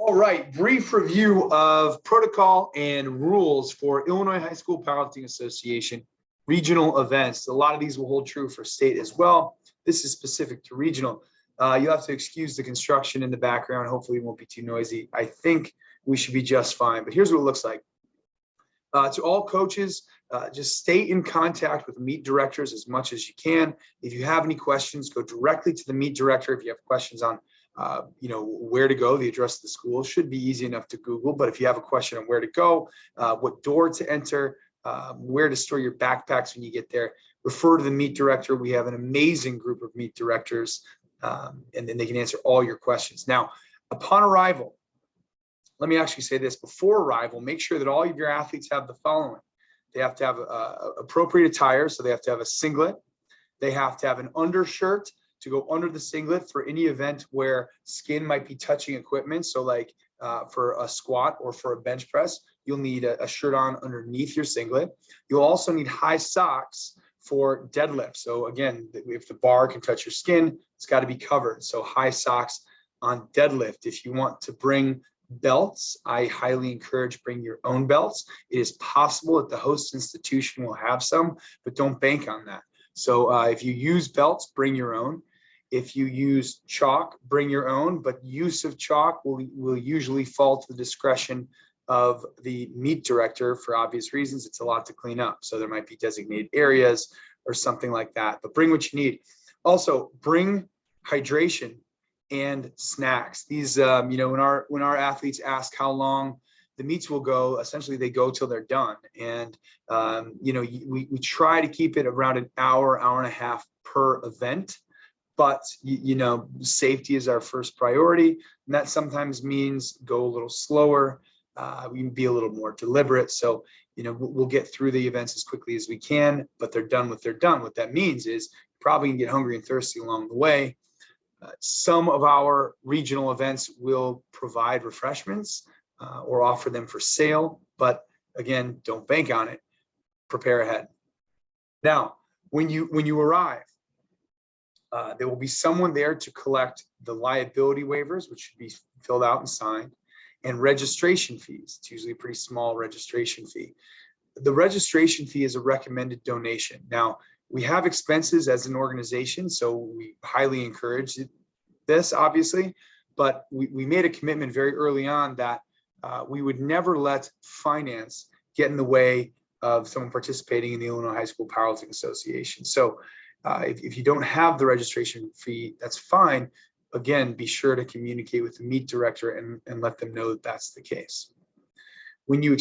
All right, brief review of protocol and rules for Illinois High School Powerlifting Association regional events. A lot of these will hold true for state as well. This is specific to regional. You'll have to excuse the construction in the background. Hopefully it won't be too noisy. I think we should be just fine, but here's what it looks like. To all coaches, just stay in contact with meet directors as much as you can. If you have any questions, go directly to the meet director. If you have questions on where to go, the address of the school should be easy enough to Google. But if you have a question on where to go, what door to enter, where to store your backpacks when you get there, refer to the meet director. We have an amazing group of meet directors, and then they can answer all your questions. Now, upon arrival, let me actually say this, before arrival, make sure that all of your athletes have the following. They have to have appropriate attire, so they have to have a singlet. They have to have an undershirt to go under the singlet for any event where skin might be touching equipment. So like for a squat or for a bench press, you'll need a shirt on underneath your singlet. You'll also need high socks for deadlift. So again, if the bar can touch your skin, it's got to be covered. So high socks on deadlift. If you want to bring belts, I highly encourage bring your own belts. It is possible that the host institution will have some, but don't bank on that. So if you use belts, bring your own. If you use chalk, bring your own, but use of chalk will usually fall to the discretion of the meet director for obvious reasons. It's a lot to clean up. So there might be designated areas or something like that, but bring what you need. Also bring hydration and snacks. These, when our athletes ask how long the meets will go, essentially they go till they're done. And, we try to keep it around an hour, hour and a half per event. But, safety is our first priority. And that sometimes means go a little slower. We can be a little more deliberate. So, we'll get through the events as quickly as we can, but they're done what they're done. What that means is you're probably gonna get hungry and thirsty along the way. Some of our regional events will provide refreshments or offer them for sale, but again, don't bank on it. Prepare ahead. Now, when you arrive, there will be someone there to collect the liability waivers, which should be filled out and signed, and registration fees. It's usually a pretty small registration fee. The registration fee is a recommended donation. Now, we have expenses as an organization, so we highly encourage this, obviously, but we made a commitment very early on that we would never let finance get in the way of someone participating in the Illinois High School Powerlifting Association. So if you don't have the registration fee, that's fine. Again, be sure to communicate with the meet director and let them know that that's the case. When you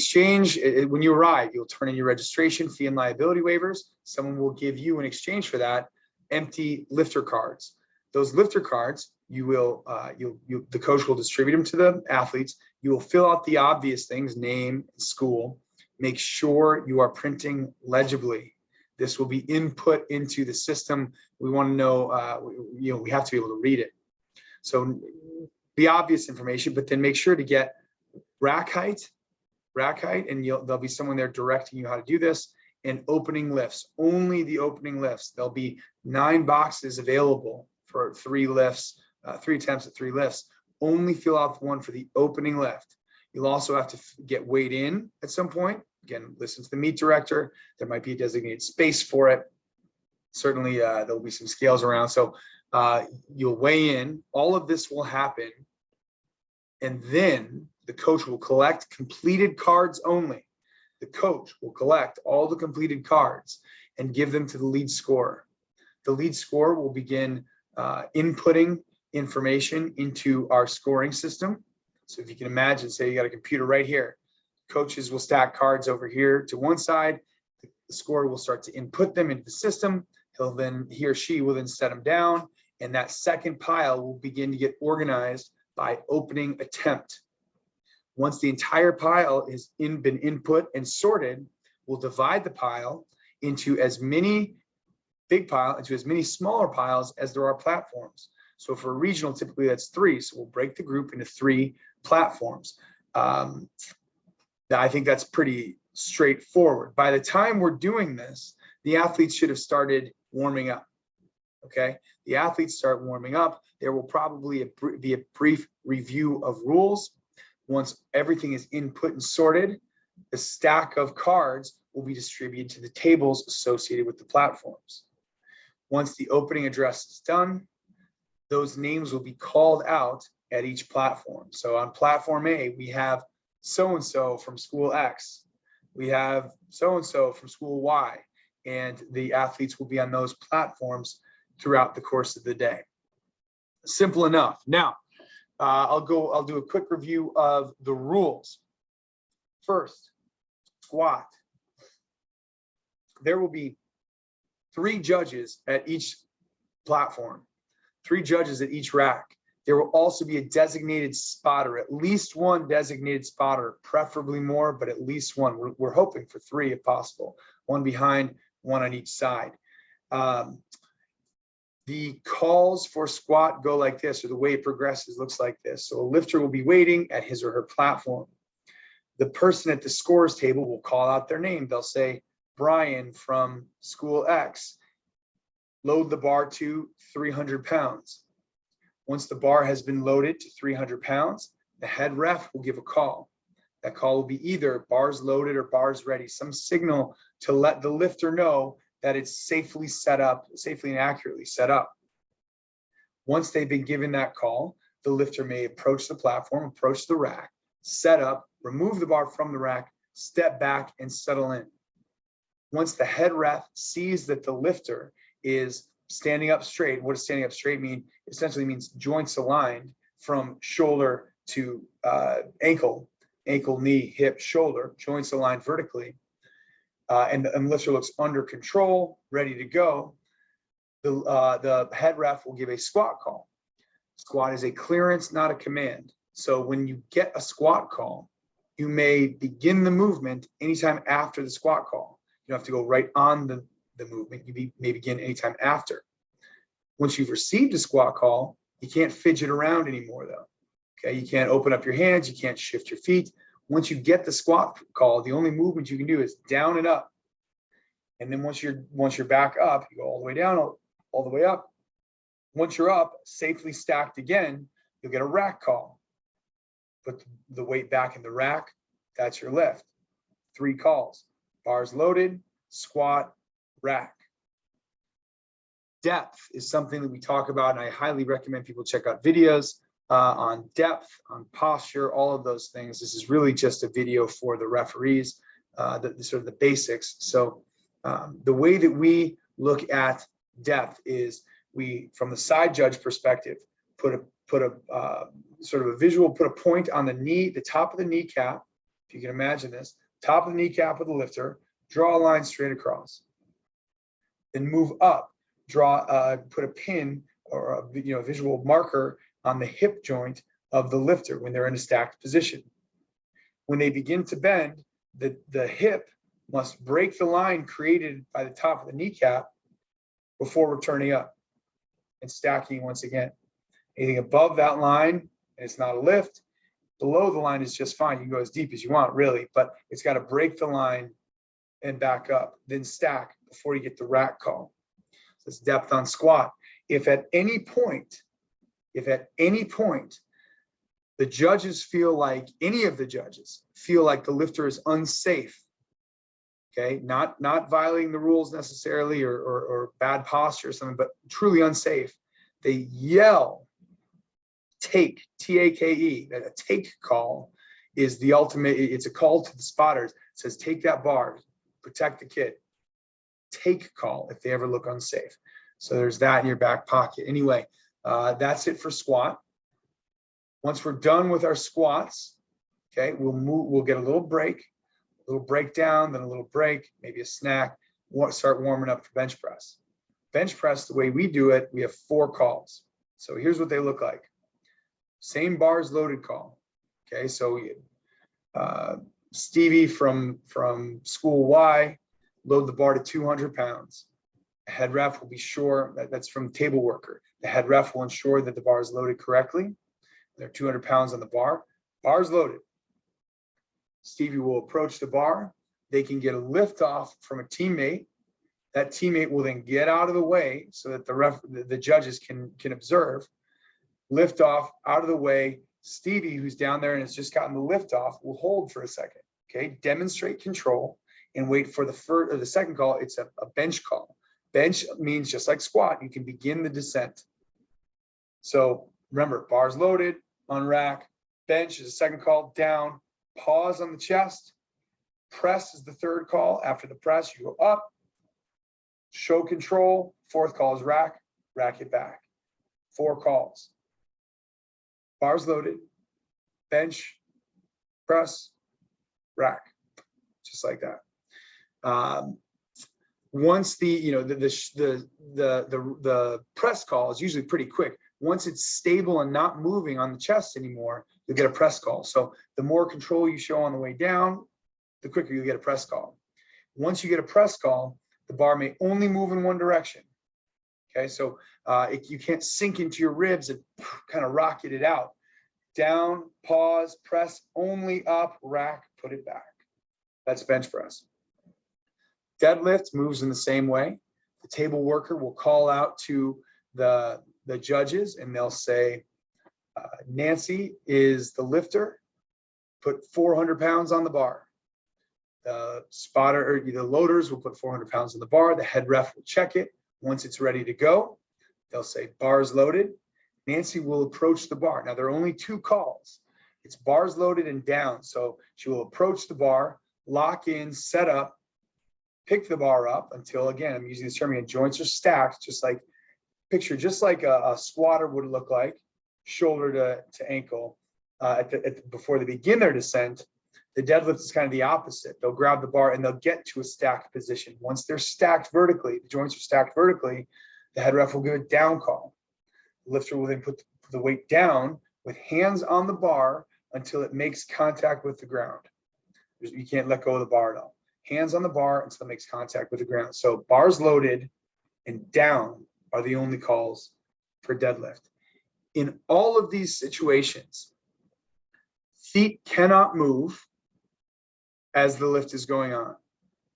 arrive, you'll turn in your registration fee and liability waivers. Someone will give you in exchange for that empty lifter cards. Those lifter cards, the coach will distribute them to the athletes. You will fill out the obvious things, name, school. Make sure you are printing legibly. This will be input into the system. We want to know, we have to be able to read it. So the obvious information, but then make sure to get rack height, and there'll be someone there directing you how to do this, and opening lifts, only the opening lifts. There'll be 9 boxes available for 3 lifts, 3 attempts at 3 lifts. Only fill out the one for the opening lift. You'll also have to get weighed in at some point. Again, listen to the meet director. There might be a designated space for it. Certainly, there'll be some scales around. So you'll weigh in. All of this will happen. And then the coach will collect completed cards only. The coach will collect all the completed cards and give them to the lead scorer. The lead scorer will begin inputting information into our scoring system. So if you can imagine, say you got a computer right here. Coaches will stack cards over here to one side. The scorer will start to input them into the system. He or she will then set them down. And that second pile will begin to get organized by opening attempt. Once the entire pile has been input and sorted, we'll divide the pile into as many smaller piles as there are platforms. So for a regional, typically that's 3. So we'll break the group into 3 platforms. I think that's pretty straightforward. By the time we're doing this, the athletes should have started warming up. Okay, the athletes start warming up. There will probably be a brief review of rules. Once everything is input and sorted, the stack of cards will be distributed to the tables associated with the platforms. Once the opening address is done, those names will be called out at each platform. So on platform A, we have so-and-so from school X. We have so-and-so from school Y, and the athletes will be on those platforms throughout the course of the day. Simple enough. Now, I'll do a quick review of the rules. First, squat. There will be 3 judges at each platform, 3 judges at each rack. There will also be a designated spotter, at least one designated spotter, preferably more, but at least one. We're hoping for 3 if possible, 1 behind, 1 on each side. The calls for squat go like this, or the way it progresses looks like this. So a lifter will be waiting at his or her platform. The person at the scores table will call out their name. They'll say, Brian from school X, load the bar to 300 pounds. Once the bar has been loaded to 300 pounds, the head ref will give a call. That call will be either bars loaded or bars ready, some signal to let the lifter know that it's safely set up, safely and accurately set up. Once they've been given that call, the lifter may approach the platform, approach the rack, set up, remove the bar from the rack, step back and settle in. Once the head ref sees that the lifter is standing up straight, what does standing up straight mean? Essentially means joints aligned from shoulder to ankle, knee, hip, shoulder, joints aligned vertically. And the lifter looks under control, ready to go. The head ref will give a squat call. Squat is a clearance, not a command. So when you get a squat call, you may begin the movement anytime after the squat call. You don't have to go right on the movement. You may begin anytime after. Once you've received a squat call, you can't fidget around anymore though. Okay, you can't open up your hands, you can't shift your feet. Once you get the squat call, the only movement you can do is down and up. And then once you're back up, you go all the way down, all the way up. Once you're up, safely stacked again, you'll get a rack call. Put the weight back in the rack, that's your lift. 3 calls, bars loaded, squat, rack. Depth is something that we talk about, and I highly recommend people check out videos on depth, on posture, all of those things. This is really just a video for the referees, the sort of the basics. So the way that we look at depth is we, from the side judge perspective, put a sort of a visual, put a point on the knee, the top of the kneecap, if you can imagine this, top of the kneecap of the lifter, draw a line straight across. Then move up, put a pin or a visual marker on the hip joint of the lifter when they're in a stacked position. When they begin to bend, the hip must break the line created by the top of the kneecap before returning up and stacking once again. Anything above that line, and it's not a lift, below the line is just fine. You can go as deep as you want, really, but it's got to break the line and back up, then stack before you get the rack call. So it's depth on squat. If at any point, the judges feel like, any of the judges feel like the lifter is unsafe, okay, not violating the rules necessarily or bad posture or something, but truly unsafe, they yell, take, T-A-K-E. That a take call is the ultimate, it's a call to the spotters. It says, take that bar, protect the kid. Take call if they ever look unsafe. So there's that in your back pocket. Anyway, that's it for squat. Once we're done with our squats, okay, we'll get a little break down, then a little break, maybe a snack, start warming up for bench press. Bench press, the way we do it, we have 4 calls. So here's what they look like. Same bars loaded call. Okay, so Stevie from school Y, load the bar to 200 pounds. The head ref will be sure that's from table worker. The head ref will ensure that the bar is loaded correctly. They're 200 pounds on the bar. Bar's loaded. Stevie will approach the bar. They can get a lift off from a teammate. That teammate will then get out of the way so that the judges can observe. Lift off out of the way, Stevie, who's down there and has just gotten the lift off, will hold for a second. Okay, demonstrate control and wait for the first or the second call. It's a bench call. Bench means just like squat, you can begin the descent. So remember, bars loaded on rack, bench is the second call, down, pause on the chest, press is the third call. After the press, you go up, show control, fourth call is rack, rack it back. 4 calls. Bars loaded, bench, press, rack, just like that. Once the press call is usually pretty quick. Once it's stable and not moving on the chest anymore, you'll get a press call. So the more control you show on the way down, the quicker you get a press call. Once you get a press call, the bar may only move in one direction. Okay, so you can't sink into your ribs and kind of rocket it out. Down, pause, press, only up, rack, put it back. That's bench press. Deadlift moves in the same way. The table worker will call out to the judges and they'll say, Nancy is the lifter, put 400 pounds on the bar. The spotter or the loaders will put 400 pounds on the bar. The head ref will check it. Once it's ready to go, they'll say bars loaded. Nancy will approach the bar. Now, there are only 2 calls. It's bars loaded and down. So she will approach the bar, lock in, set up, pick the bar up until, again, I'm using this term again, joints are stacked, just like, picture just like a squatter would look like, shoulder to ankle. Before they begin their descent, the deadlift is kind of the opposite. They'll grab the bar and they'll get to a stacked position. Once they're stacked vertically, the joints are stacked vertically, the head ref will give a down call. The lifter will then put the weight down with hands on the bar until it makes contact with the ground. You can't let go of the bar at all. Hands on the bar until it makes contact with the ground. So bars loaded and down are the only calls for deadlift. In all of these situations, feet cannot move as the lift is going on.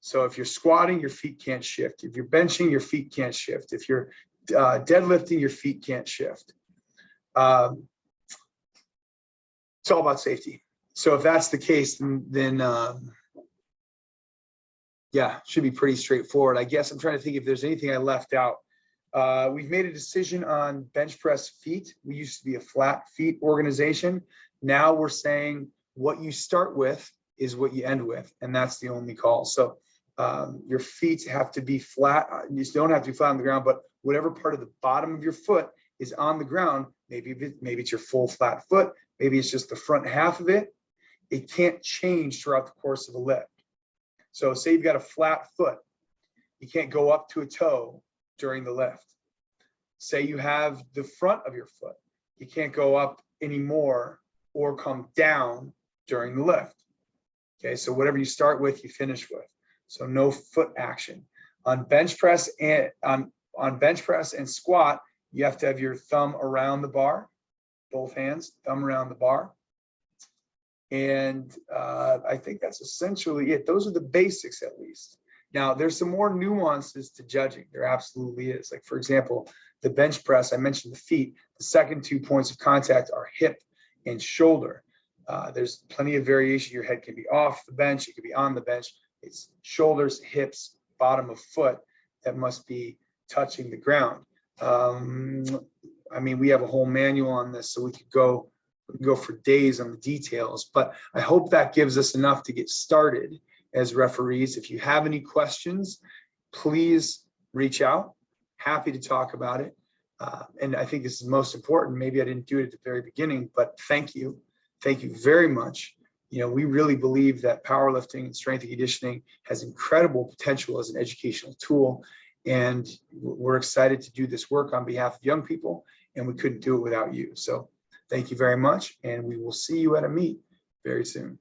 So if you're squatting, your feet can't shift. If you're benching, your feet can't shift. If you're deadlifting, your feet can't shift. It's all about safety. So if that's the case, then yeah, should be pretty straightforward. I guess I'm trying to think if there's anything I left out. We've made a decision on bench press feet. We used to be a flat feet organization. Now we're saying what you start with is what you end with, and that's the only call. So your feet have to be flat. You don't have to be flat on the ground, but whatever part of the bottom of your foot is on the ground, maybe it's your full flat foot, maybe it's just the front half of it. It can't change throughout the course of a lift. So say you've got a flat foot, you can't go up to a toe during the lift. Say you have the front of your foot, you can't go up anymore or come down during the lift. Okay, so whatever you start with, you finish with. So no foot action. On bench press and on bench press and squat, you have to have your thumb around the bar, both hands, thumb around the bar. And I think that's essentially it. Those are the basics, at least. Now, there's some more nuances to judging. There absolutely is. Like, for example, the bench press, I mentioned the feet. The second 2 points of contact are hip and shoulder. There's plenty of variation. Your head can be off the bench. It could be on the bench. It's shoulders, hips, bottom of foot that must be touching the ground. I mean, we have a whole manual on this, so we could go for days on the details, but I hope that gives us enough to get started as referees. If you have any questions, please reach out. Happy to talk about it. And I think this is most important. Maybe I didn't do it at the very beginning, but thank you. Thank you very much. You know, we really believe that powerlifting and strength and conditioning has incredible potential as an educational tool. And we're excited to do this work on behalf of young people, and we couldn't do it without you. So thank you very much, and we will see you at a meet very soon.